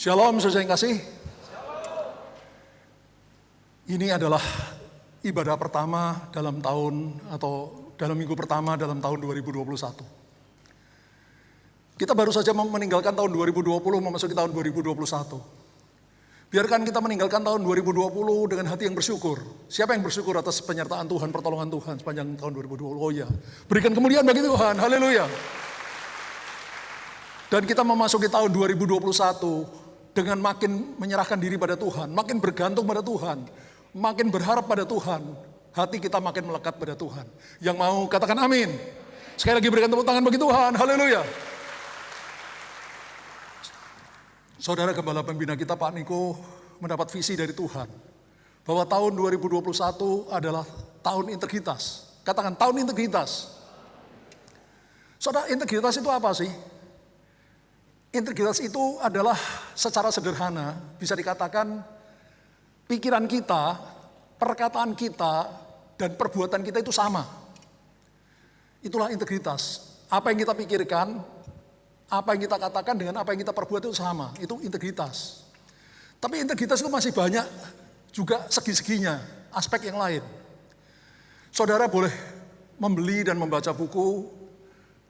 Shalom, saudara yang kasih. Ini adalah ibadah pertama dalam tahun atau dalam minggu pertama dalam tahun 2021. Kita baru saja meninggalkan tahun 2020 memasuki tahun 2021. Biarkan kita meninggalkan tahun 2020 dengan hati yang bersyukur. Siapa yang bersyukur atas penyertaan Tuhan, pertolongan Tuhan sepanjang tahun 2020? Oh ya, berikan kemuliaan bagi Tuhan, haleluya. Dan kita memasuki tahun 2021 dengan makin menyerahkan diri pada Tuhan, makin bergantung pada Tuhan, makin berharap pada Tuhan, hati kita makin melekat pada Tuhan. Yang mau katakan amin. Sekali lagi berikan tepuk tangan bagi Tuhan, haleluya. Saudara Gembala Pembina kita Pak Niko mendapat visi dari Tuhan bahwa tahun 2021 adalah tahun integritas. Katakan tahun integritas. Saudara, integritas itu apa sih? Integritas itu adalah secara sederhana bisa dikatakan pikiran kita, perkataan kita, dan perbuatan kita itu sama. Itulah integritas. Apa yang kita pikirkan, apa yang kita katakan dengan apa yang kita perbuat itu sama. Itu integritas. Tapi integritas itu masih banyak juga segi-seginya, aspek yang lain. Saudara boleh membeli dan membaca buku,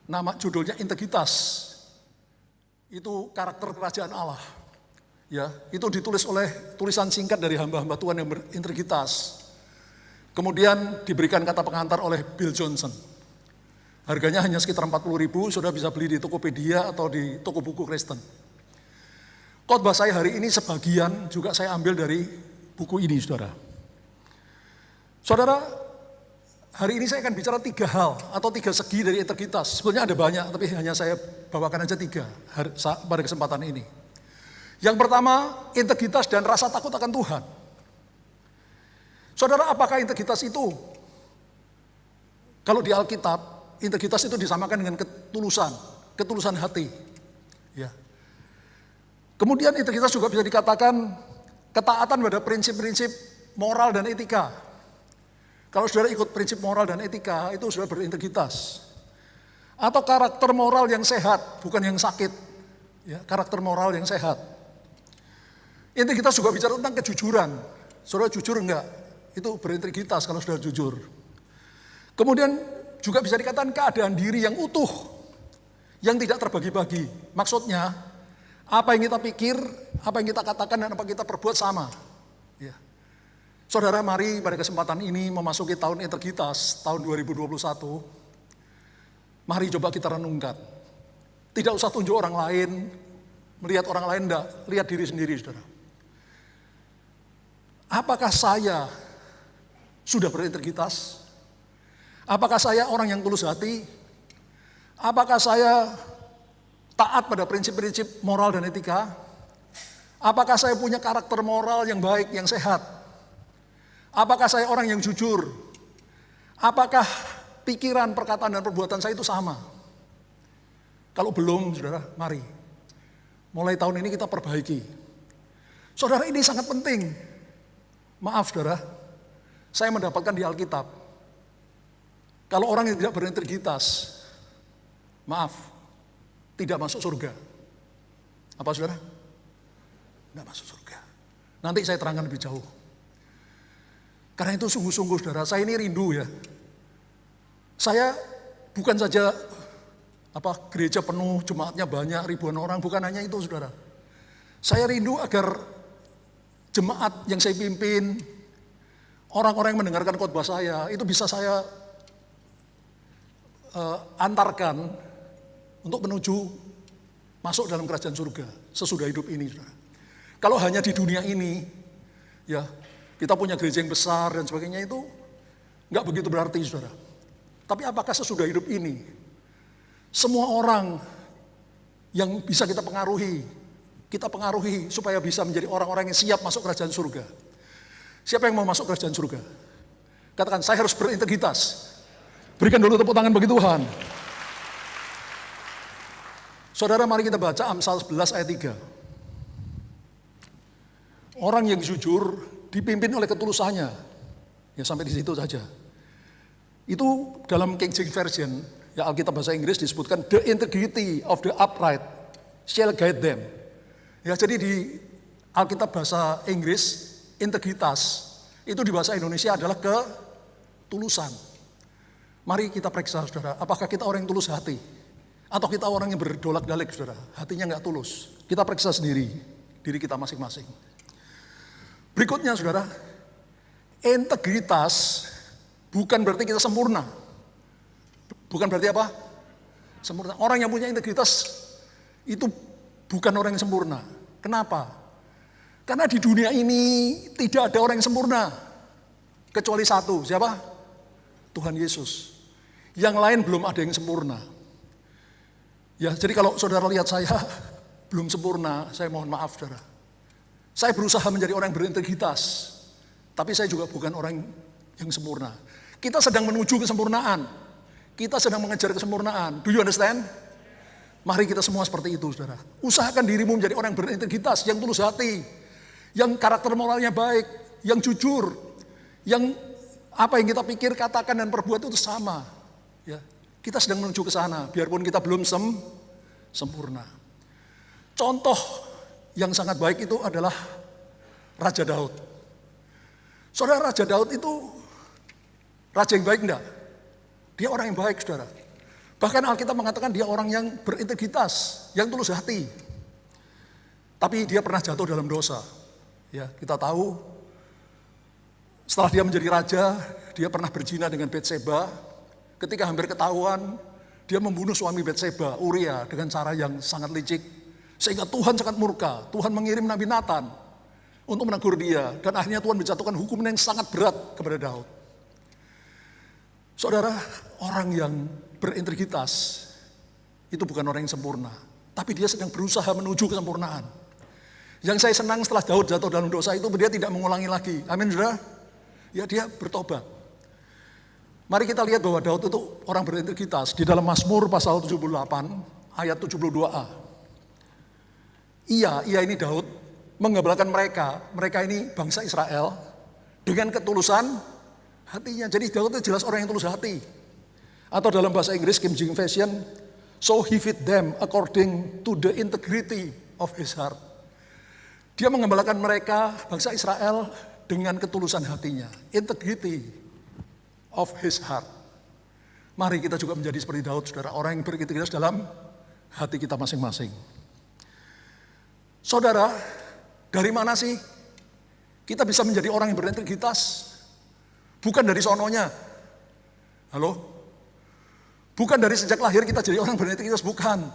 nama judulnya Integritas. Itu karakter kerajaan Allah. Ya, itu ditulis oleh tulisan singkat dari hamba-hamba Tuhan yang berintegritas. Kemudian diberikan kata pengantar oleh Bill Johnson. Harganya hanya sekitar 40.000, sudah bisa beli di Tokopedia atau di toko buku Kristen. Khotbah saya hari ini sebagian juga saya ambil dari buku ini, saudara. Saudara, hari ini saya akan bicara 3 hal atau 3 segi dari integritas. Sebenarnya ada banyak, tapi hanya saya bawakan aja 3 pada kesempatan ini. Yang pertama, integritas dan rasa takut akan Tuhan. Saudara, apakah integritas itu? Kalau di Alkitab, integritas itu disamakan dengan ketulusan hati. Ya. Kemudian integritas juga bisa dikatakan ketaatan pada prinsip-prinsip moral dan etika. Kalau saudara ikut prinsip moral dan etika, itu saudara berintegritas. Atau karakter moral yang sehat, bukan yang sakit. Ya, karakter moral yang sehat. Integritas juga bicara tentang kejujuran. Saudara jujur enggak? Itu berintegritas kalau saudara jujur. Kemudian juga bisa dikatakan keadaan diri yang utuh, yang tidak terbagi-bagi. Maksudnya, apa yang kita pikir, apa yang kita katakan, dan apa yang kita perbuat sama. Ya. Saudara, mari pada kesempatan ini memasuki tahun integritas, tahun 2021. Mari coba kita renungkan. Tidak usah tunjuk orang lain, melihat orang lain, enggak. Lihat diri sendiri, saudara. Apakah saya sudah berintegritas? Apakah saya orang yang tulus hati? Apakah saya taat pada prinsip-prinsip moral dan etika? Apakah saya punya karakter moral yang baik, yang sehat? Apakah saya orang yang jujur? Apakah pikiran, perkataan, dan perbuatan saya itu sama? Kalau belum, saudara, mari. Mulai tahun ini kita perbaiki. Saudara, ini sangat penting. Maaf, saudara, saya mendapatkan di Alkitab. Kalau orang yang tidak berintegritas, maaf, tidak masuk surga. Apa, saudara? Tidak masuk surga. Nanti saya terangkan lebih jauh. Karena itu sungguh-sungguh, saudara, saya ini rindu ya. Saya bukan saja gereja penuh, jemaatnya banyak, ribuan orang, bukan hanya itu, saudara. Saya rindu agar jemaat yang saya pimpin, orang-orang yang mendengarkan khotbah saya, itu bisa saya antarkan untuk menuju masuk dalam kerajaan surga sesudah hidup ini, saudara. Kalau hanya di dunia ini, ya kita punya gereja yang besar dan sebagainya itu nggak begitu berarti, saudara. Tapi apakah sesudah hidup ini semua orang yang bisa kita pengaruhi supaya bisa menjadi orang-orang yang siap masuk kerajaan surga? Siapa yang mau masuk kerajaan surga? Katakan, saya harus berintegritas. Berikan dulu tepuk tangan bagi Tuhan. Saudara, mari kita baca Amsal 11 ayat 3. Orang yang jujur dipimpin oleh ketulusannya. Ya sampai di situ saja. Itu dalam King James Version, ya Alkitab bahasa Inggris disebutkan the integrity of the upright shall guide them. Ya, jadi di Alkitab bahasa Inggris, integritas itu di bahasa Indonesia adalah ketulusan. Mari kita periksa, saudara, apakah kita orang yang tulus hati? Atau kita orang yang berdolak-dalik, saudara, hatinya nggak tulus? Kita periksa sendiri diri kita masing-masing. Berikutnya, saudara, integritas bukan berarti kita sempurna. Bukan berarti apa? Sempurna. Orang yang punya integritas itu bukan orang yang sempurna. Kenapa? Karena di dunia ini tidak ada orang yang sempurna. Kecuali satu, siapa? Tuhan Yesus. Yang lain belum ada yang sempurna. Ya, jadi kalau saudara lihat saya belum sempurna, saya mohon maaf, saudara. Saya berusaha menjadi orang yang berintegritas, tapi saya juga bukan orang yang sempurna. Kita sedang menuju kesempurnaan. Kita sedang mengejar kesempurnaan. Do you understand? Mari kita semua seperti itu, saudara. Usahakan dirimu menjadi orang yang berintegritas, yang tulus hati, yang karakter moralnya baik, yang jujur, yang apa yang kita pikir, katakan, dan perbuat itu sama. Ya, kita sedang menuju ke sana, biarpun kita belum sempurna. Contoh yang sangat baik itu adalah Raja Daud. Saudara, Raja Daud itu raja yang baik enggak? Dia orang yang baik, saudara. Bahkan Alkitab mengatakan dia orang yang berintegritas, yang tulus hati. Tapi dia pernah jatuh dalam dosa. Ya, kita tahu setelah dia menjadi raja, dia pernah berzina dengan Betseba. Ketika hampir ketahuan, dia membunuh suami Betseba, Uria, dengan cara yang sangat licik. Sehingga Tuhan sangat murka. Tuhan mengirim Nabi Nathan untuk menegur dia. Dan akhirnya Tuhan menjatuhkan hukuman yang sangat berat kepada Daud. Saudara, orang yang berintegritas itu bukan orang yang sempurna. Tapi dia sedang berusaha menuju kesempurnaan. Yang saya senang setelah Daud jatuh dalam dosa itu, dia tidak mengulangi lagi. Amin, saudara? Ya, dia bertobat. Mari kita lihat bahwa Daud itu orang berintegritas. Di dalam Mazmur pasal 78 ayat 72a. Ia ini Daud menggembalakan mereka ini bangsa Israel dengan ketulusan hatinya. Jadi Daud itu jelas orang yang tulus hati. Atau dalam bahasa Inggris King James Version, so he feed them according to the integrity of his heart. Dia menggembalakan mereka bangsa Israel dengan ketulusan hatinya, integrity of his heart. Mari kita juga menjadi seperti Daud, saudara, orang yang berintegritas dalam hati kita masing-masing. Saudara, dari mana sih kita bisa menjadi orang yang berintegritas? Bukan dari sononya. Halo? Bukan dari sejak lahir kita jadi orang berintegritas, bukan.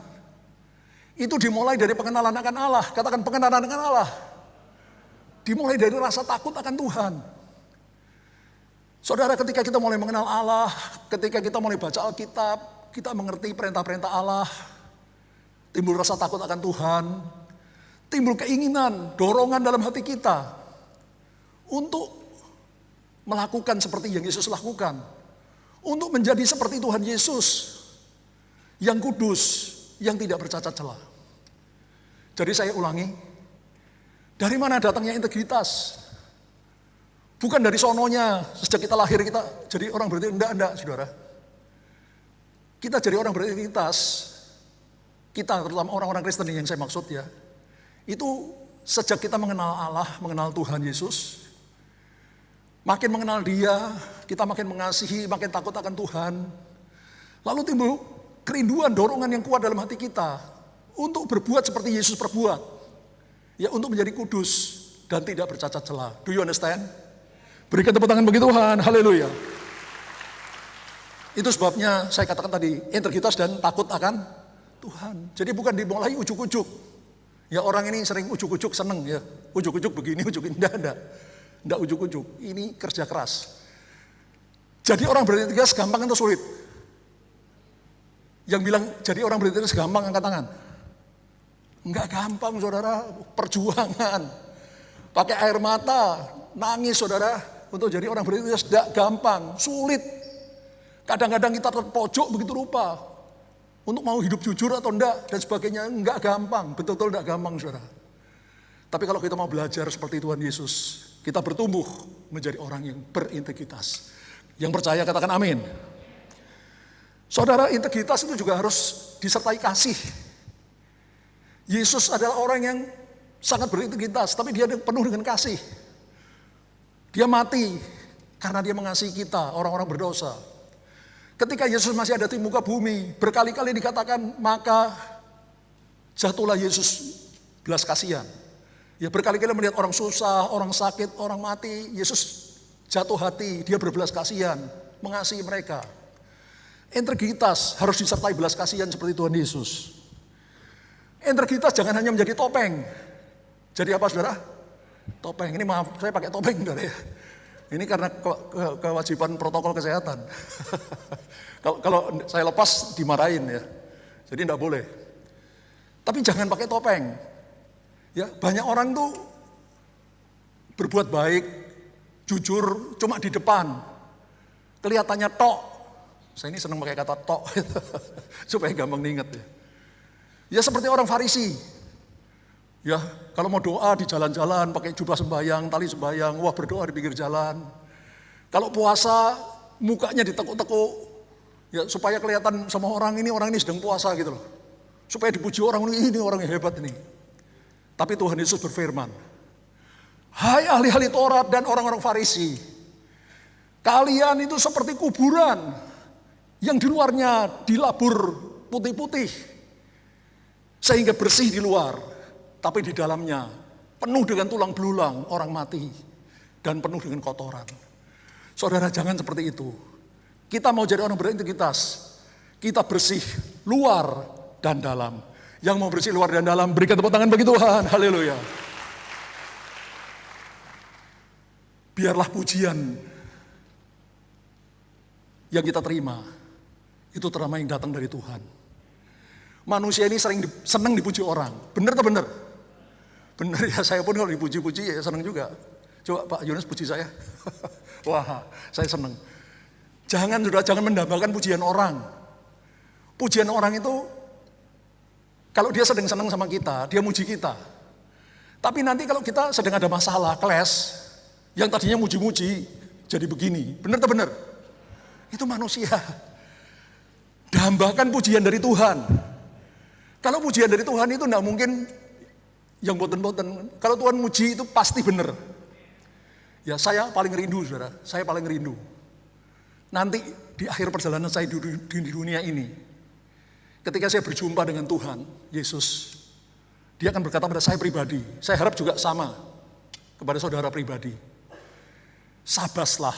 Itu dimulai dari pengenalan akan Allah. Katakan pengenalan akan Allah. Dimulai dari rasa takut akan Tuhan. Saudara, ketika kita mulai mengenal Allah, ketika kita mulai baca Alkitab, kita mengerti perintah-perintah Allah, timbul rasa takut akan Tuhan, timbul keinginan, dorongan dalam hati kita untuk melakukan seperti yang Yesus lakukan. Untuk menjadi seperti Tuhan Yesus yang kudus, yang tidak bercacat celah. Jadi saya ulangi, dari mana datangnya integritas? Bukan dari sononya, sejak kita lahir kita jadi orang berintegritas, enggak, saudara. Kita jadi orang berintegritas, kita terutama orang-orang Kristen yang saya maksud ya, itu sejak kita mengenal Allah, mengenal Tuhan Yesus, makin mengenal Dia, kita makin mengasihi, makin takut akan Tuhan. Lalu timbul kerinduan, dorongan yang kuat dalam hati kita untuk berbuat seperti Yesus perbuat. Ya, untuk menjadi kudus dan tidak bercacat celah. Do you understand? Berikan tepuk tangan bagi Tuhan, haleluya. Itu sebabnya saya katakan tadi, integritas dan takut akan Tuhan. Jadi bukan dimulai ujuk-ujuk. Ya, orang ini sering ujuk-ujuk seneng ya. Ujuk-ujuk begini, ujuk ini, enggak ujuk-ujuk. Ini kerja keras. Jadi orang berintegritas gampang atau sulit? Yang bilang jadi orang berintegritas gampang, angkat tangan. Enggak gampang, saudara. Perjuangan. Pakai air mata, nangis, saudara. Untuk jadi orang berintegritas enggak gampang, sulit. Kadang-kadang kita terpojok begitu rupa. Untuk mau hidup jujur atau enggak, dan sebagainya. Enggak gampang, betul-betul enggak gampang, saudara. Tapi kalau kita mau belajar seperti Tuhan Yesus, kita bertumbuh menjadi orang yang berintegritas. Yang percaya katakan amin. Saudara, integritas itu juga harus disertai kasih. Yesus adalah orang yang sangat berintegritas, tapi dia penuh dengan kasih. Dia mati karena dia mengasihi kita, orang-orang berdosa. Ketika Yesus masih ada di muka bumi, berkali-kali dikatakan, maka jatuhlah Yesus belas kasihan. Ya berkali-kali melihat orang susah, orang sakit, orang mati, Yesus jatuh hati, dia berbelas kasihan, mengasihi mereka. Integritas harus disertai belas kasihan seperti Tuhan Yesus. Integritas jangan hanya menjadi topeng. Jadi apa saudara? Topeng, ini maaf saya pakai topeng saudara ya. Ini karena kewajiban protokol kesehatan. Kalau saya lepas dimarahin ya. Jadi tidak boleh. Tapi jangan pakai topeng. Ya, banyak orang tuh berbuat baik, jujur cuma di depan. Kelihatannya tok. Saya ini senang pakai kata tok supaya gampang diingat ya. Ya seperti orang Farisi. Ya, kalau mau doa di jalan-jalan pakai jubah sembahyang, tali sembahyang, wah berdoa di pinggir jalan. Kalau puasa mukanya ditekuk-tekuk, ya supaya kelihatan sama orang ini sedang puasa gitu loh. Supaya dipuji orang ini orang yang hebat ini. Tapi Tuhan Yesus berfirman, hai ahli-ahli Taurat dan orang-orang Farisi, kalian itu seperti kuburan yang di luarnya dilabur putih-putih sehingga bersih di luar. Tapi di dalamnya penuh dengan tulang belulang orang mati dan penuh dengan kotoran. Saudara jangan seperti itu. Kita mau jadi orang berintegritas. Kita bersih luar dan dalam. Yang mau bersih luar dan dalam berikan tepuk tangan bagi Tuhan. Haleluya. Biarlah pujian yang kita terima itu terutama yang datang dari Tuhan. Manusia ini senang dipuji orang. Benar atau benar? Benar ya, saya pun kalau dipuji-puji ya senang juga. Coba Pak Yunus puji saya. Wah, saya senang. Jangan mendambakan pujian orang. Pujian orang itu, kalau dia sedang senang sama kita, dia muji kita. Tapi nanti kalau kita sedang ada masalah, clash, yang tadinya muji-muji, jadi begini. Benar atau benar? Itu manusia. Dambakan pujian dari Tuhan. Kalau pujian dari Tuhan itu tidak mungkin yang boten-boten. Kalau Tuhan muji itu pasti benar. Ya saya paling rindu saudara, saya paling rindu. Nanti di akhir perjalanan saya di dunia ini, ketika saya berjumpa dengan Tuhan, Yesus, dia akan berkata pada saya pribadi, saya harap juga sama kepada saudara pribadi. Sabaslah,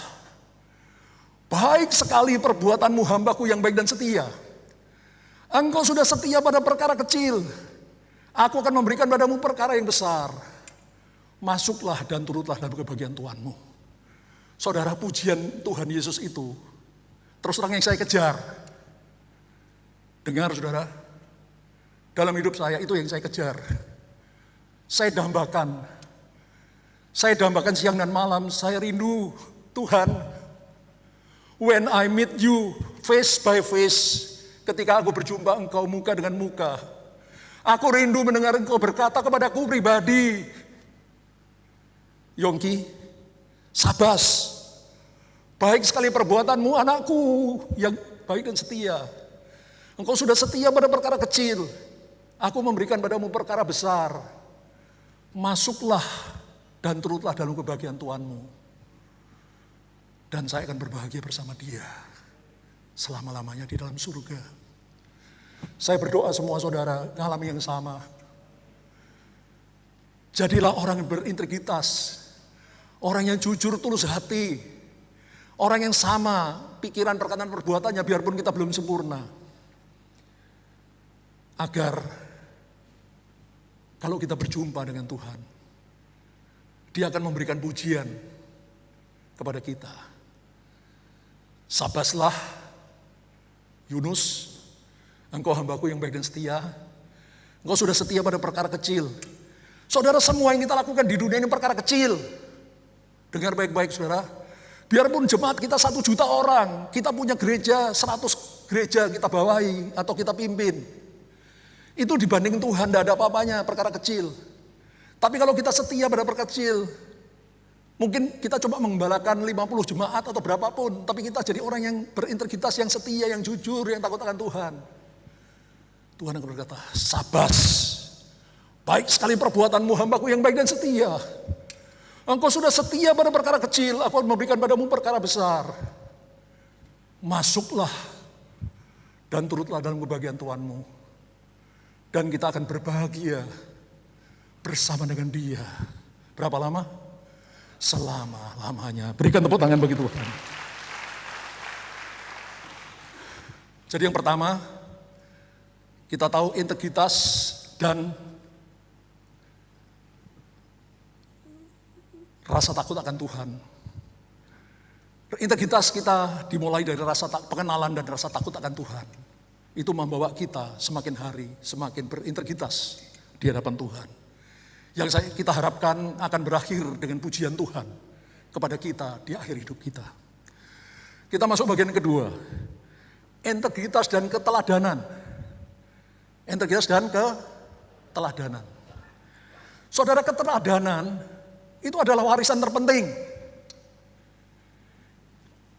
baik sekali perbuatanmu hambaku yang baik dan setia. Engkau sudah setia pada perkara kecil, aku akan memberikan padamu perkara yang besar. Masuklah dan turutlah dalam kebahagiaan Tuhanmu. Saudara, pujian Tuhan Yesus itu terus terang yang saya kejar. Dengar saudara, dalam hidup saya itu yang saya kejar. Saya dambakan siang dan malam, saya rindu Tuhan. When I meet you face by face, ketika aku berjumpa engkau muka dengan muka, aku rindu mendengar engkau berkata kepadaku pribadi, Yongki, sabas, baik sekali perbuatanmu anakku yang baik dan setia. Engkau sudah setia pada perkara kecil, aku memberikan padamu perkara besar. Masuklah dan turutlah dalam kebahagiaan Tuhanmu. Dan saya akan berbahagia bersama dia selama-lamanya di dalam surga. Saya berdoa semua saudara mengalami yang sama. Jadilah orang yang berintegritas, orang yang jujur tulus hati, orang yang sama pikiran, perkataan, perbuatannya biarpun kita belum sempurna. Agar kalau kita berjumpa dengan Tuhan, dia akan memberikan pujian kepada kita. Sabaslah Yunus, engkau hambaku yang baik dan setia. Engkau sudah setia pada perkara kecil. Saudara, semua yang kita lakukan di dunia ini perkara kecil. Dengar baik-baik saudara. Biarpun jemaat kita 1 juta orang, kita punya gereja 100 gereja kita bawahi atau kita pimpin. Itu dibanding Tuhan tidak ada apa-apanya, perkara kecil. Tapi kalau kita setia pada perkara kecil, mungkin kita coba mengembalakan 50 jemaat atau berapapun, tapi kita jadi orang yang berintegritas, yang setia, yang jujur, yang takut akan Tuhan. Tuhan akan berkata, sabas, Baik sekali perbuatanmu, hambaku yang baik dan setia. Engkau sudah setia pada perkara kecil, aku akan memberikan padamu perkara besar. Masuklah dan turutlah dalam kebahagiaan Tuhanmu. Dan kita akan berbahagia bersama dengan Dia. Berapa lama? Selama-lamanya. Berikan tepuk tangan bagi Tuhan. Jadi yang pertama, kita tahu integritas dan rasa takut akan Tuhan. Integritas kita dimulai dari pengenalan dan rasa takut akan Tuhan. Itu membawa kita semakin hari semakin berintegritas di hadapan Tuhan. Yang kita harapkan akan berakhir dengan pujian Tuhan kepada kita di akhir hidup kita. Kita masuk bagian kedua. Integritas dan keteladanan. Integritas dan keteladanan. Saudara, keteladanan itu adalah warisan terpenting.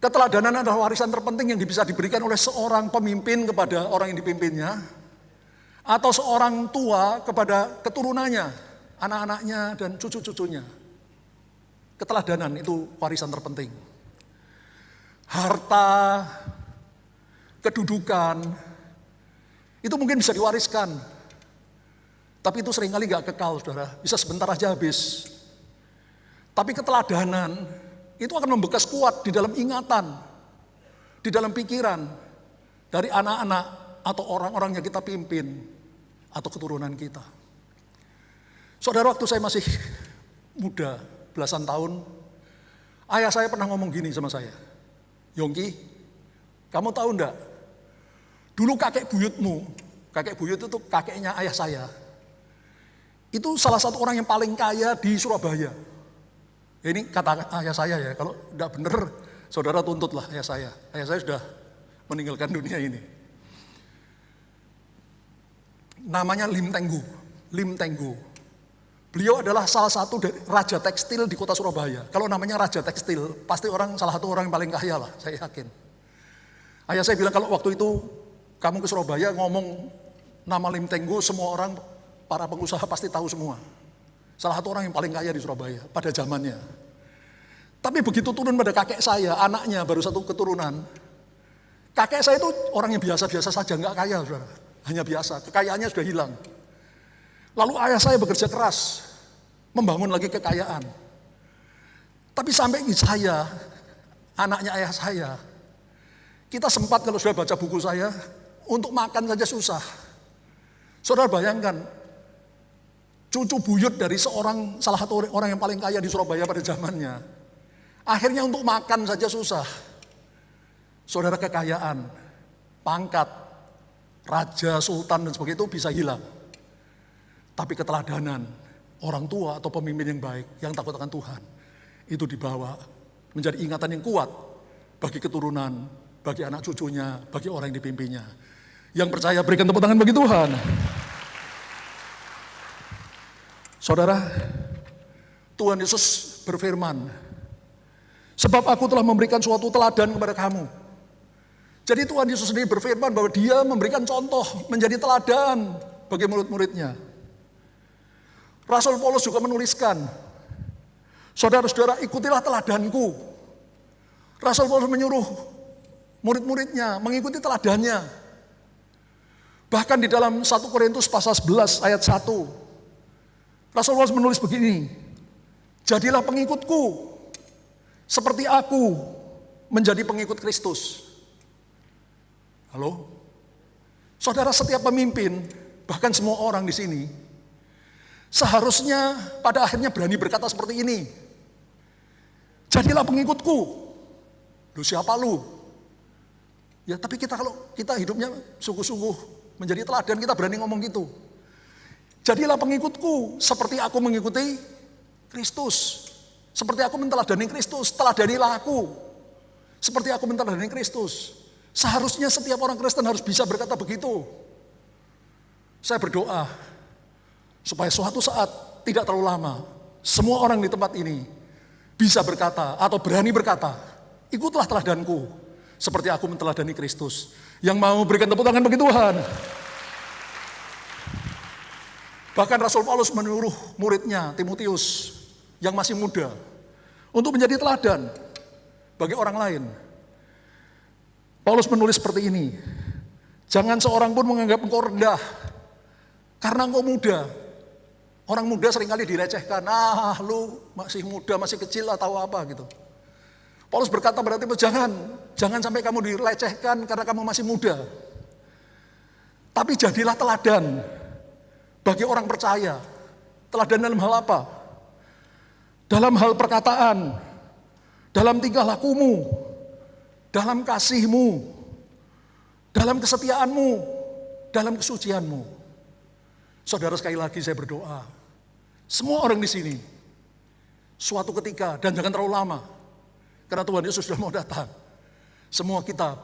Keteladanan adalah warisan terpenting yang bisa diberikan oleh seorang pemimpin kepada orang yang dipimpinnya, atau seorang tua kepada keturunannya, anak-anaknya dan cucu-cucunya. Keteladanan itu warisan terpenting. Harta, kedudukan, itu mungkin bisa diwariskan. Tapi itu seringkali gak kekal, saudara. Bisa sebentar aja habis. Tapi keteladanan itu akan membekas kuat di dalam ingatan, di dalam pikiran dari anak-anak atau orang-orang yang kita pimpin atau keturunan kita. Saudara, waktu saya masih muda, belasan tahun, ayah saya pernah ngomong gini sama saya, Yongki, kamu tahu enggak, dulu kakek buyutmu, kakek buyut itu kakeknya ayah saya, itu salah satu orang yang paling kaya di Surabaya. Ini kata ayah saya ya, kalau tidak benar, saudara tuntutlah ayah saya. Ayah saya sudah meninggalkan dunia ini. Namanya Lim Tenggu. Lim Tenggu. Beliau adalah salah satu dari raja tekstil di kota Surabaya. Kalau namanya raja tekstil, pasti salah satu orang yang paling kaya lah, saya yakin. Ayah saya bilang kalau waktu itu kamu ke Surabaya ngomong nama Lim Tenggu, semua orang, para pengusaha pasti tahu semua. Salah satu orang yang paling kaya di Surabaya pada zamannya. Tapi begitu turun pada kakek saya, anaknya baru satu keturunan. Kakek saya itu orang yang biasa-biasa saja, nggak kaya, saudara. Hanya biasa, kekayaannya sudah hilang. Lalu ayah saya bekerja keras, membangun lagi kekayaan. Tapi sampai saya, anaknya ayah saya, kita sempat kalau sudah baca buku saya, untuk makan saja susah. Saudara bayangkan, cucu buyut dari salah satu orang yang paling kaya di Surabaya pada zamannya. Akhirnya untuk makan saja susah. Saudara, kekayaan, pangkat, raja, sultan dan sebagainya itu bisa hilang. Tapi keteladanan, orang tua atau pemimpin yang baik, yang takut akan Tuhan, itu dibawa menjadi ingatan yang kuat bagi keturunan, bagi anak cucunya, bagi orang yang dipimpinnya. Yang percaya berikan tepuk tangan bagi Tuhan. Saudara, Tuhan Yesus berfirman, sebab aku telah memberikan suatu teladan kepada kamu. Jadi Tuhan Yesus sendiri berfirman bahwa Dia memberikan contoh, menjadi teladan bagi murid-muridnya. Rasul Paulus juga menuliskan, saudara-saudara, ikutilah teladanku. Rasul Paulus menyuruh murid-muridnya mengikuti teladannya. Bahkan di dalam 1 Korintus pasal 11 ayat 1, Rasul Paulus menulis begini, jadilah pengikutku, seperti aku menjadi pengikut Kristus. Halo? Saudara, setiap pemimpin, bahkan semua orang di sini, seharusnya pada akhirnya berani berkata seperti ini, jadilah pengikutku. Lu siapa lu? Ya tapi kalau kita hidupnya sungguh-sungguh menjadi teladan, kita berani ngomong gitu. Jadilah pengikutku seperti aku mengikuti Kristus. Seperti aku menteladani Kristus, teladanilah aku. Seperti aku menteladani Kristus. Seharusnya setiap orang Kristen harus bisa berkata begitu. Saya berdoa supaya suatu saat tidak terlalu lama, semua orang di tempat ini bisa berkata atau berani berkata, ikutlah teladanku seperti aku menteladani Kristus. Yang mau berikan tepuk tangan bagi Tuhan. Bahkan Rasul Paulus menyuruh muridnya Timotius yang masih muda untuk menjadi teladan bagi orang lain. Paulus menulis seperti ini, jangan seorang pun menganggap engkau rendah karena engkau muda. Orang muda seringkali dilecehkan, lu masih muda, masih kecil atau apa gitu. Paulus berkata pada Timotius, jangan sampai kamu dilecehkan karena kamu masih muda. Tapi jadilah teladan bagi orang percaya. Teladan dalam hal apa? Dalam hal perkataan, dalam tingkah lakumu, dalam kasihmu, dalam kesetiaanmu, dalam kesucianmu. Saudara, sekali lagi saya berdoa, semua orang di sini suatu ketika, dan jangan terlalu lama, karena Tuhan Yesus sudah mau datang, semua kita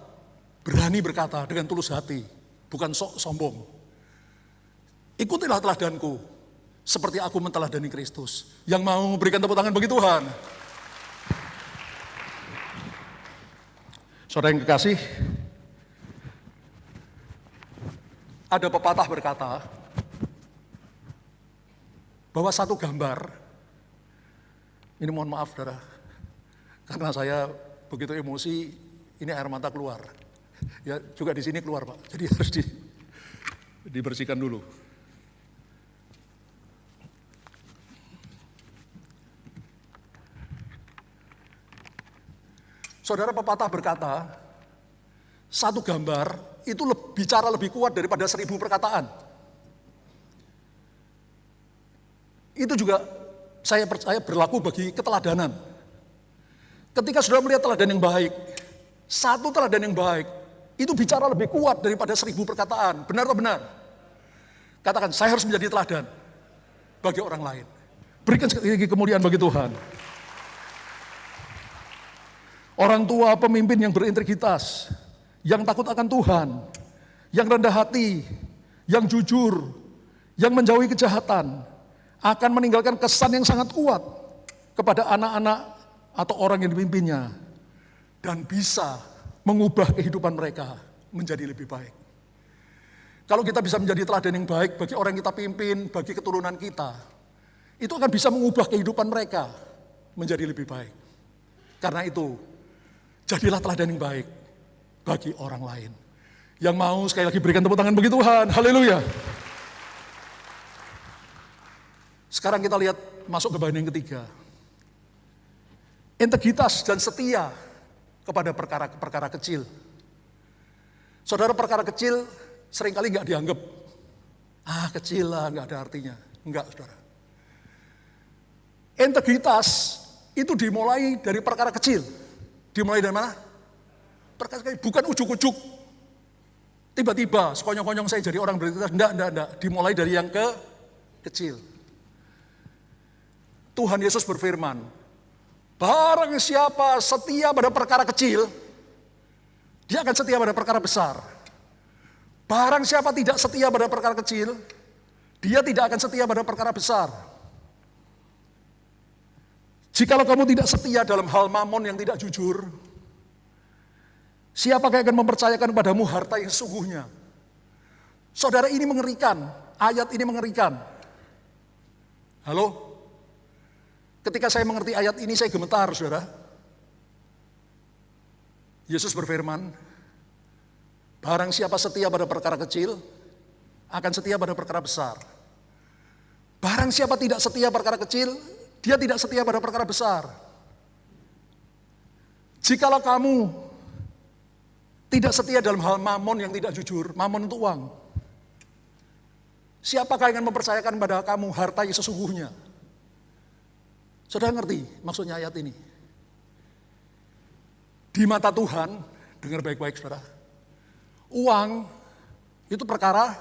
berani berkata dengan tulus hati, bukan sok sombong. Ikutilah teladanku, seperti aku menteladani Kristus. Yang mau memberikan tepuk tangan bagi Tuhan. Saudara yang kekasih, ada pepatah berkata bahwa satu gambar, ini mohon maaf saudara, karena saya begitu emosi, ini air mata keluar. Ya juga di sini keluar Pak, jadi harus dibersihkan dulu. Saudara, pepatah berkata, satu gambar itu bicara lebih kuat daripada 1000 perkataan. Itu juga saya percaya berlaku bagi keteladanan. Ketika sudah melihat teladan yang baik, satu teladan yang baik, itu bicara lebih kuat daripada 1000 perkataan. Benar atau benar? Katakan, saya harus menjadi teladan bagi orang lain. Berikan sekali lagi kemuliaan bagi Tuhan. Orang tua, pemimpin yang berintegritas, yang takut akan Tuhan, yang rendah hati, yang jujur, yang menjauhi kejahatan, akan meninggalkan kesan yang sangat kuat kepada anak-anak atau orang yang dipimpinnya, dan bisa mengubah kehidupan mereka menjadi lebih baik. Kalau kita bisa menjadi teladan yang baik bagi orang yang kita pimpin, bagi keturunan kita, itu akan bisa mengubah kehidupan mereka menjadi lebih baik. Karena itu, jadilah teladan yang baik bagi orang lain. Yang mau sekali lagi berikan tepuk tangan bagi Tuhan. Haleluya. Sekarang kita lihat masuk ke bagian yang ketiga. Integritas dan setia kepada perkara-perkara kecil. Saudara, perkara kecil seringkali nggak dianggap. Kecil lah, nggak ada artinya. Enggak, saudara. Integritas itu dimulai dari perkara kecil. Dimulai dari mana? Perkara kecil, bukan ujuk-ujuk. Tiba-tiba, sekonyong-konyong saya jadi orang berintegritas. Enggak. Dimulai dari yang kecil. Tuhan Yesus berfirman, barang siapa setia pada perkara kecil, dia akan setia pada perkara besar. Barang siapa tidak setia pada perkara kecil, dia tidak akan setia pada perkara besar. Jikalau kamu tidak setia dalam hal mamon yang tidak jujur, siapa yang akan mempercayakan padamu harta yang sesungguhnya? Saudara, ini mengerikan. Ayat ini mengerikan. Halo? Ketika saya mengerti ayat ini, saya gemetar, saudara. Yesus berfirman, barang siapa setia pada perkara kecil, akan setia pada perkara besar. Barang siapa tidak setia perkara kecil, dia tidak setia pada perkara besar. Jikalau kamu tidak setia dalam hal mamon yang tidak jujur, mamon itu uang, siapakah yang mempercayakan pada kamu harta yang sesungguhnya? Saudara ngerti maksudnya ayat ini? Di mata Tuhan, dengar baik-baik saudara, uang itu perkara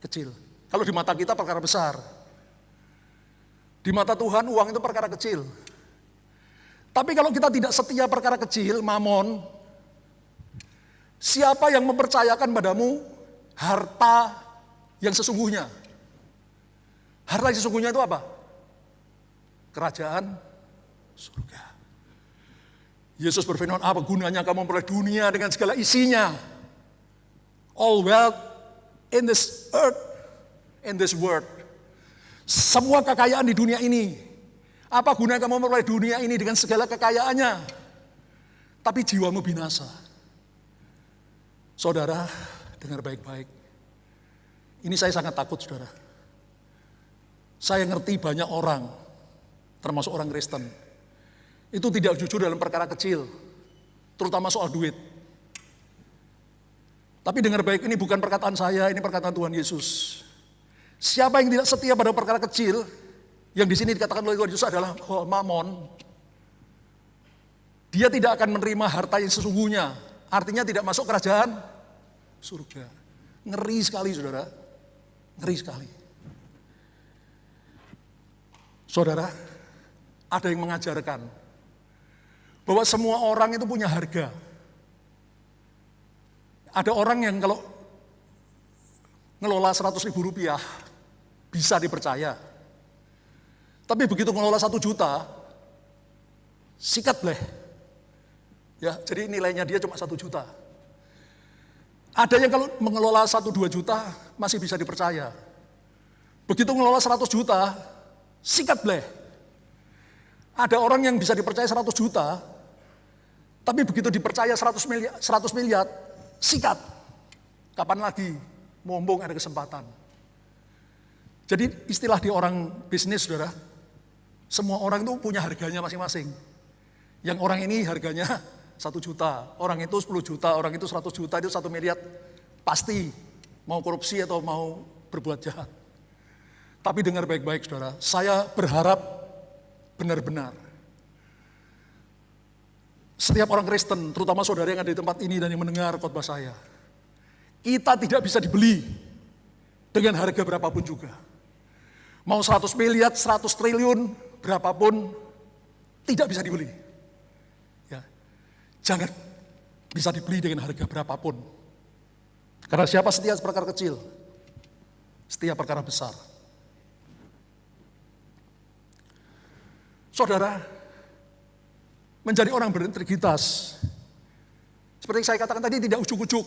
kecil. Kalau di mata kita perkara besar. Di mata Tuhan uang itu perkara kecil. Tapi kalau kita tidak setia perkara kecil, mamon, siapa yang mempercayakan padamu harta yang sesungguhnya? Harta yang sesungguhnya itu apa? Kerajaan surga. Yesus berfirman, apa gunanya kamu memperoleh dunia dengan segala isinya? All wealth in this earth, in this world, Semua kekayaan di dunia ini, apa gunanya kamu memperoleh dunia ini dengan segala kekayaannya, tapi jiwamu binasa? Saudara, dengar baik-baik. Ini saya sangat takut, saudara. Saya ngerti banyak orang, termasuk orang Kristen, itu tidak jujur dalam perkara kecil, terutama soal duit. Tapi dengar baik, ini bukan perkataan saya, ini perkataan Tuhan Yesus. Siapa yang tidak setia pada perkara kecil, yang di sini dikatakan oleh Tuhan Yesus adalah mamon, dia tidak akan menerima harta yang sesungguhnya. Artinya tidak masuk kerajaan surga. Ngeri sekali, saudara. Ngeri sekali. Saudara, ada yang mengajarkan bahwa semua orang itu punya harga. Ada orang yang kalau ngelola 100.000 rupiah bisa dipercaya. Tapi begitu ngelola 1 juta, sikat bleh. Ya, jadi nilainya dia cuma 1 juta. Ada yang kalau mengelola 1-2 juta masih bisa dipercaya. Begitu ngelola 100 juta, sikat bleh. Ada orang yang bisa dipercaya 100 juta, tapi begitu dipercaya 100 miliar, sikat. Kapan lagi? Mumpung ada kesempatan. Jadi istilah di orang bisnis, saudara, semua orang itu punya harganya masing-masing. Yang orang ini harganya 1 juta, orang itu 10 juta, orang itu 100 juta, itu 1 miliar. Pasti mau korupsi atau mau berbuat jahat. Tapi dengar baik-baik, saudara, saya berharap benar-benar setiap orang Kristen, terutama saudara yang ada di tempat ini dan yang mendengar khotbah saya, kita tidak bisa dibeli dengan harga berapapun juga. Mau 100 miliar, 100 triliun, berapapun, tidak bisa dibeli. Ya. Jangan bisa dibeli dengan harga berapapun. Karena siapa setia perkara kecil, setia perkara besar. Saudara, menjadi orang berintegritas, seperti yang saya katakan tadi, tidak ujuk-ujuk.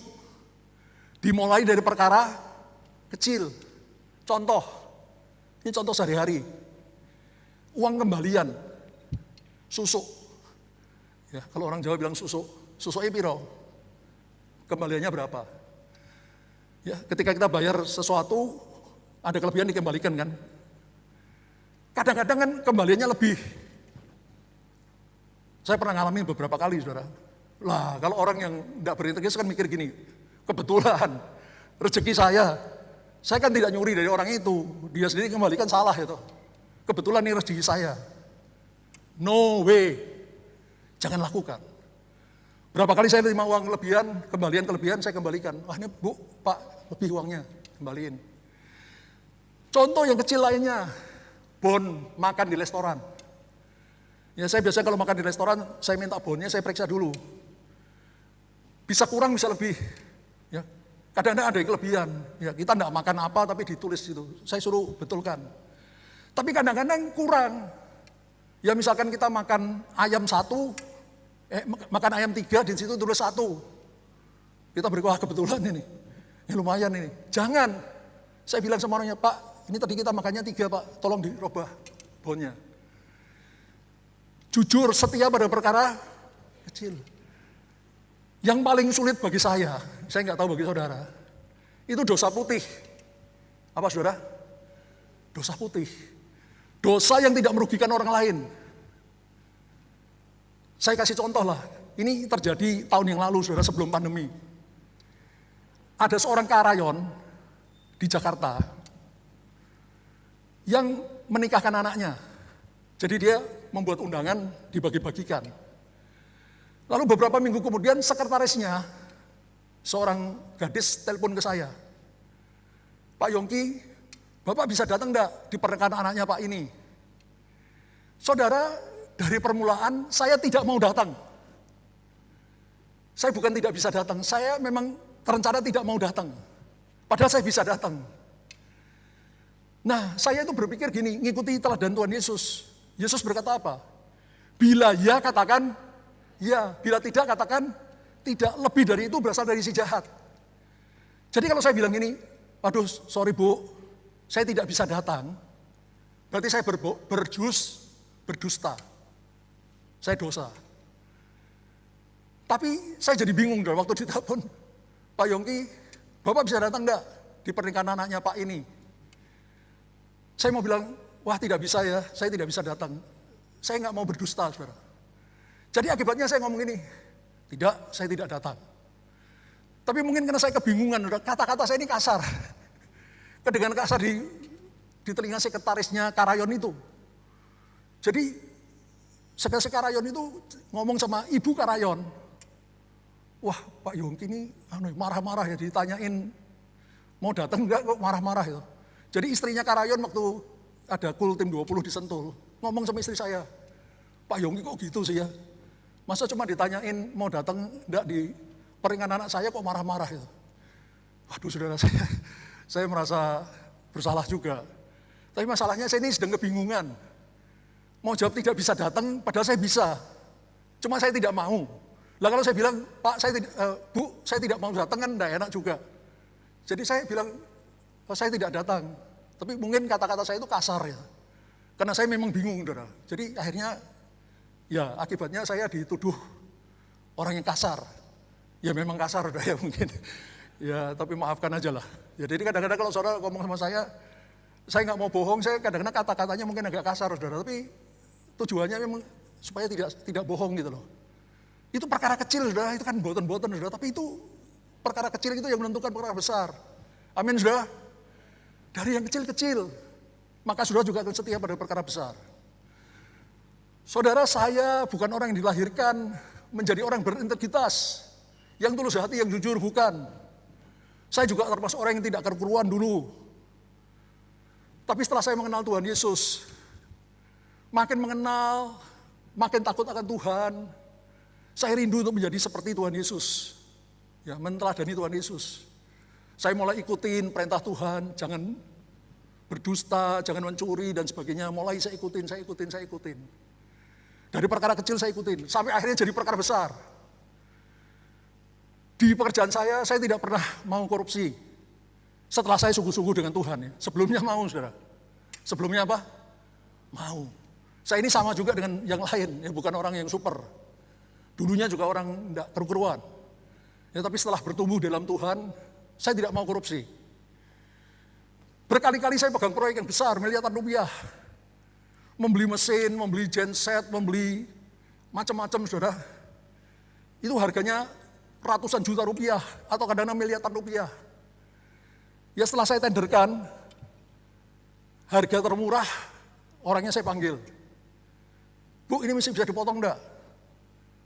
Dimulai dari perkara kecil. Contoh, ini contoh sehari-hari. Uang kembalian, susuk. Ya, kalau orang Jawa bilang susuk, susuknya piro? Kembaliannya berapa? Ya, ketika kita bayar sesuatu, ada kelebihan dikembalikan kan? Kadang-kadang kan kembaliannya lebih. Saya pernah ngalamin beberapa kali, saudara. Lah, kalau orang yang tidak berintegritas kan mikir gini, kebetulan rezeki saya kan tidak nyuri dari orang itu, dia sendiri kembalikan salah itu. Kebetulan ini rezeki saya. No way, jangan lakukan. Berapa kali saya terima uang kelebihan saya kembalikan. Wah ini bu, pak, lebih uangnya, kembaliin. Contoh yang kecil lainnya, bon makan di restoran. Ya saya biasanya kalau makan di restoran, saya minta bonnya, saya periksa dulu. Bisa kurang, bisa lebih. Ya, kadang-kadang ada yang kelebihan. Ya, kita tidak makan apa, tapi ditulis itu. Saya suruh betulkan. Tapi kadang-kadang kurang. Ya misalkan kita makan ayam 1, makan ayam 3, di situ tulis 1. Kita beri, wah kebetulan ini lumayan ini. Jangan. Saya bilang sama orangnya, Pak, ini tadi kita makannya 3 Pak, tolong dirubah bonnya. Jujur, setia pada perkara kecil. Yang paling sulit bagi saya nggak tahu bagi saudara, itu dosa putih. Apa saudara? Dosa putih. Dosa yang tidak merugikan orang lain. Saya kasih contoh lah, ini terjadi tahun yang lalu saudara, sebelum pandemi. Ada seorang karayon di Jakarta yang menikahkan anaknya. Jadi dia membuat undangan, dibagi-bagikan. Lalu beberapa minggu kemudian sekretarisnya, seorang gadis telepon ke saya. Pak Yongki, Bapak bisa datang enggak di pernikahan anaknya Pak ini? Saudara, dari permulaan saya tidak mau datang. Saya bukan tidak bisa datang, saya memang terencana tidak mau datang. Padahal saya bisa datang. Nah, saya itu berpikir gini, ngikuti teladan Tuhan Yesus. Yesus berkata apa? Bila ya katakan ya, bila tidak katakan tidak. Lebih dari itu berasal dari si jahat. Jadi kalau saya bilang gini, aduh sorry bu, saya tidak bisa datang. berarti saya berdusta. Saya dosa. Tapi saya jadi bingung waktu ditelepon, Pak Yongki, Bapak bisa datang enggak di pernikahan anaknya Pak ini? Saya mau bilang, wah tidak bisa ya, saya tidak bisa datang. Saya nggak mau berdusta, saudara. Jadi akibatnya saya ngomong ini, tidak, saya tidak datang. Tapi mungkin karena saya kebingungan, kata-kata saya ini kasar. Kedengaran kasar di telinga sekretarisnya Karayon itu. Jadi sekretaris Karayon itu ngomong sama Ibu Karayon, wah Pak Yongki ini marah-marah ya, ditanyain mau datang enggak kok marah-marah itu. Jadi istrinya Karayon waktu ada kul tim 20 di Sentul, ngomong sama istri saya, Pak Yongki kok gitu sih ya, masa cuma ditanyain mau datang enggak di pernikahan anak saya kok marah-marah itu. Waduh saudara, saya merasa bersalah juga. Tapi masalahnya saya ini sedang kebingungan. Mau jawab tidak bisa datang, padahal saya bisa. Cuma saya tidak mau. Lah kalau saya bilang, Pak, Bu, saya tidak mau datang kan enggak enak juga. Jadi saya bilang, saya tidak datang. Tapi mungkin kata-kata saya itu kasar ya. Karena saya memang bingung, saudara. Jadi akhirnya, ya akibatnya saya dituduh orang yang kasar. Ya memang kasar, saudara ya mungkin. Ya tapi maafkan aja lah. Ya, jadi kadang-kadang kalau saudara ngomong sama saya nggak mau bohong, saya kadang-kadang kata-katanya mungkin agak kasar, saudara. Tapi tujuannya memang supaya tidak bohong gitu loh. Itu perkara kecil, saudara. Itu kan boten-boten, saudara. Tapi itu perkara kecil itu yang menentukan perkara besar. Amin, saudara. Dari yang kecil-kecil, maka saudara juga akan setia pada perkara besar. Saudara, saya bukan orang yang dilahirkan menjadi orang berintegritas, yang tulus hati, yang jujur, bukan. Saya juga termasuk orang yang tidak keruan dulu. Tapi setelah saya mengenal Tuhan Yesus, makin mengenal, makin takut akan Tuhan, saya rindu untuk menjadi seperti Tuhan Yesus. Ya, meneladani Tuhan Yesus. Saya mulai ikutin perintah Tuhan, jangan berdusta, jangan mencuri dan sebagainya. Mulai saya ikutin. Dari perkara kecil saya ikutin, sampai akhirnya jadi perkara besar. Di pekerjaan saya tidak pernah mau korupsi. Setelah saya sungguh-sungguh dengan Tuhan ya. Sebelumnya mau, saudara. Sebelumnya apa? Mau. Saya ini sama juga dengan yang lain, ya bukan orang yang super. Dulunya juga orang tidak keru-keruan. Ya, tapi setelah bertumbuh dalam Tuhan, saya tidak mau korupsi. Berkali-kali saya pegang proyek yang besar, miliaran rupiah. Membeli mesin, membeli genset, membeli macam-macam, saudara. Itu harganya ratusan juta rupiah, atau kadang-kadang miliaran rupiah. Ya setelah saya tenderkan, harga termurah, orangnya saya panggil. Bu, ini masih bisa dipotong enggak?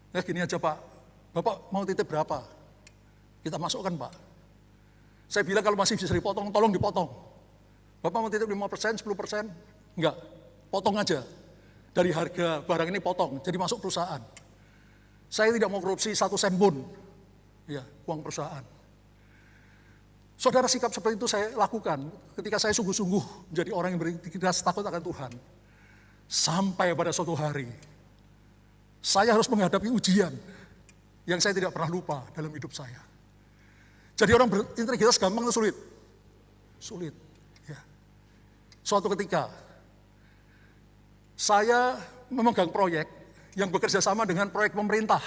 Ya gini aja Pak, Bapak mau titip berapa? Kita masukkan Pak. Saya bilang kalau masih bisa dipotong, tolong dipotong. Bapak mau titip 5%, 10%? Enggak, potong aja. Dari harga barang ini potong, jadi masuk perusahaan. Saya tidak mau korupsi 1 sen pun. Ya, uang perusahaan. Saudara, sikap seperti itu saya lakukan ketika saya sungguh-sungguh menjadi orang yang berintegritas, takut akan Tuhan. Sampai pada suatu hari, saya harus menghadapi ujian yang saya tidak pernah lupa dalam hidup saya. Jadi orang berintegritas gampang atau sulit? Sulit. Ya. Suatu ketika, saya memegang proyek yang bekerja sama dengan proyek pemerintah.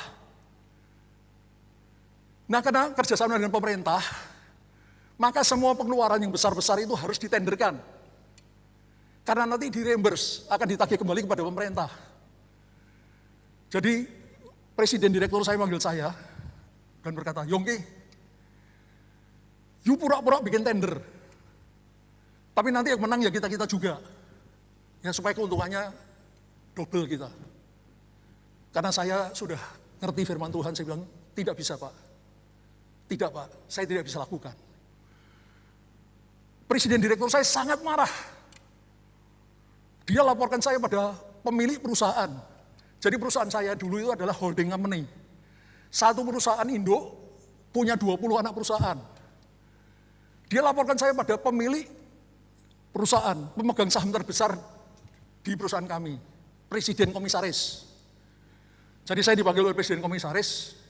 Nah, karena kerjasama dengan pemerintah, maka semua pengeluaran yang besar-besar itu harus ditenderkan. Karena nanti di-reimburse, akan ditagih kembali kepada pemerintah. Jadi, presiden direktur saya manggil saya, dan berkata, Yongki, you pura-pura bikin tender. Tapi nanti yang menang ya kita-kita juga. Ya, supaya keuntungannya double kita. Karena saya sudah ngerti firman Tuhan, saya bilang, tidak bisa Pak. Tidak Pak, saya tidak bisa lakukan. Presiden direktur saya sangat marah. Dia laporkan saya pada pemilik perusahaan. Jadi perusahaan saya dulu itu adalah holding company. Satu perusahaan induk punya 20 anak perusahaan. Dia laporkan saya pada pemilik perusahaan, pemegang saham terbesar di perusahaan kami, presiden komisaris. Jadi saya dipanggil oleh presiden komisaris.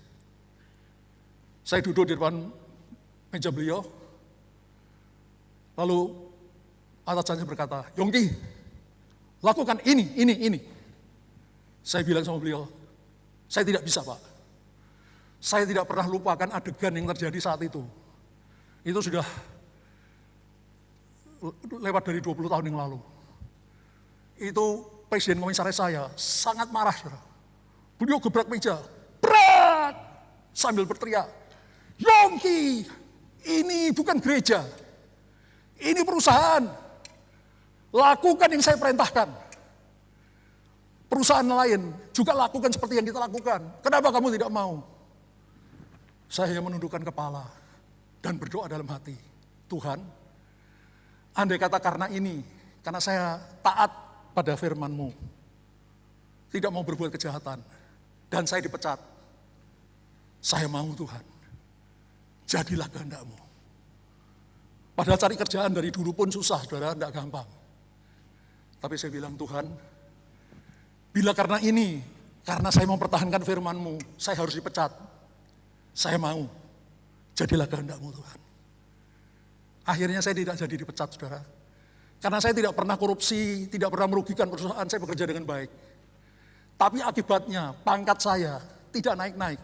Saya duduk di depan meja beliau, lalu atasannya berkata, Yongki, lakukan ini. Saya bilang sama beliau, saya tidak bisa Pak. Saya tidak pernah lupakan adegan yang terjadi saat itu. Itu sudah lewat dari 20 tahun yang lalu. Itu Presiden Komisaris saya sangat marah. Beliau gebrak meja, berat, sambil berteriak, Yongki, ini bukan gereja, ini perusahaan. Lakukan yang saya perintahkan. Perusahaan lain juga lakukan seperti yang kita lakukan. Kenapa kamu tidak mau? Saya hanya menundukkan kepala dan berdoa dalam hati. Tuhan, andai kata karena saya taat pada firman-Mu, tidak mau berbuat kejahatan, dan saya dipecat, saya mau Tuhan, jadilah kehendak-Mu. Padahal cari kerjaan dari dulu pun susah, saudara, tidak gampang. Tapi saya bilang, Tuhan, bila karena saya mau mempertahankan firman-Mu, saya harus dipecat. Saya mau, jadilah kehendak-Mu Tuhan. Akhirnya saya tidak jadi dipecat, saudara. Karena saya tidak pernah korupsi, tidak pernah merugikan perusahaan, saya bekerja dengan baik. Tapi akibatnya, pangkat saya tidak naik-naik.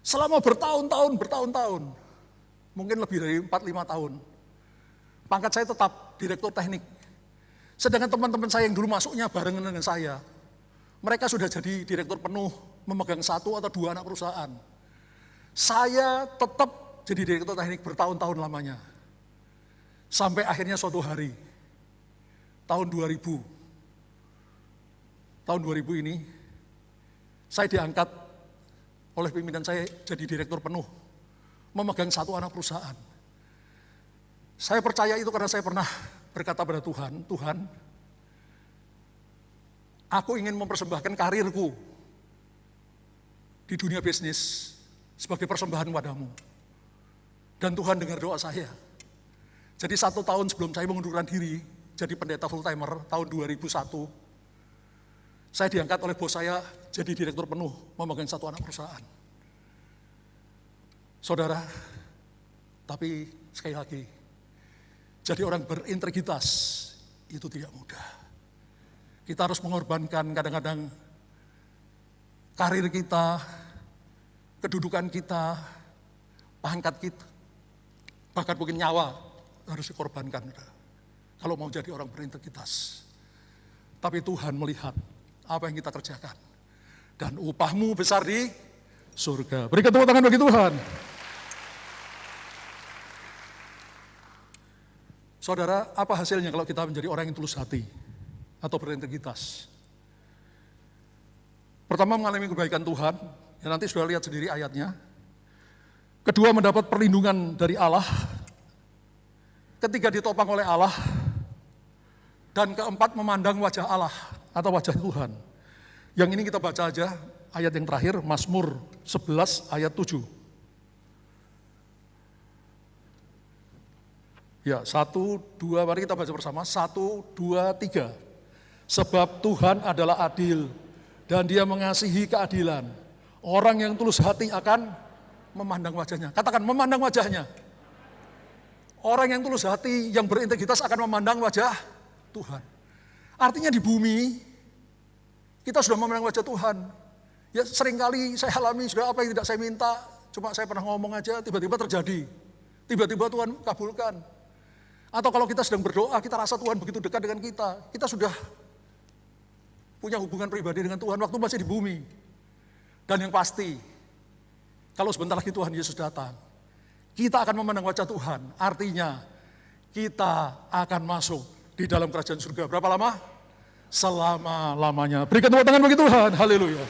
Selama bertahun-tahun, mungkin lebih dari 4-5 tahun, pangkat saya tetap direktur teknik. Sedangkan teman-teman saya yang dulu masuknya barengan dengan saya, mereka sudah jadi direktur penuh, memegang 1 atau 2 anak perusahaan. Saya tetap jadi direktur teknik bertahun-tahun lamanya. Sampai akhirnya suatu hari, tahun 2000 ini, saya diangkat oleh pimpinan saya jadi direktur penuh, memegang 1 anak perusahaan. Saya percaya itu karena saya pernah berkata pada Tuhan, Tuhan, aku ingin mempersembahkan karirku di dunia bisnis sebagai persembahan padamu. Dan Tuhan dengar doa saya. Jadi 1 tahun sebelum saya mengundurkan diri, jadi pendeta full timer tahun 2001, saya diangkat oleh bos saya jadi direktur penuh, memegang 1 anak perusahaan. Saudara, tapi sekali lagi, jadi orang berintegritas itu tidak mudah. Kita harus mengorbankan kadang-kadang karir kita, kedudukan kita, pangkat kita, bahkan mungkin nyawa harus dikorbankan kalau mau jadi orang berintegritas. Tapi Tuhan melihat apa yang kita kerjakan, dan upahmu besar di surga. Berikan tepuk tangan bagi Tuhan. Saudara, apa hasilnya kalau kita menjadi orang yang tulus hati atau berintegritas? Pertama, mengalami kebaikan Tuhan, ya nanti sudah lihat sendiri ayatnya. Kedua, mendapat perlindungan dari Allah. Ketiga, ditopang oleh Allah. Dan keempat, memandang wajah Allah atau wajah Tuhan. Yang ini kita baca aja ayat yang terakhir, Mazmur 11 ayat 7. Ya, 1, 2, mari kita baca bersama. 1, 2, 3. Sebab Tuhan adalah adil dan Dia mengasihi keadilan. Orang yang tulus hati akan memandang wajahnya. Katakan, memandang wajahnya. Orang yang tulus hati, yang berintegritas akan memandang wajah Tuhan. Artinya di bumi, kita sudah memandang wajah Tuhan. Ya seringkali saya alami sudah apa yang tidak saya minta, cuma saya pernah ngomong aja, tiba-tiba terjadi. Tiba-tiba Tuhan kabulkan. Atau kalau kita sedang berdoa, kita rasa Tuhan begitu dekat dengan kita. Kita sudah punya hubungan pribadi dengan Tuhan waktu masih di bumi. Dan yang pasti, kalau sebentar lagi Tuhan Yesus datang, kita akan memandang wajah Tuhan. Artinya, kita akan masuk di dalam kerajaan surga. Berapa lama? Selama-lamanya. Berikan tepuk tangan bagi Tuhan. Haleluya.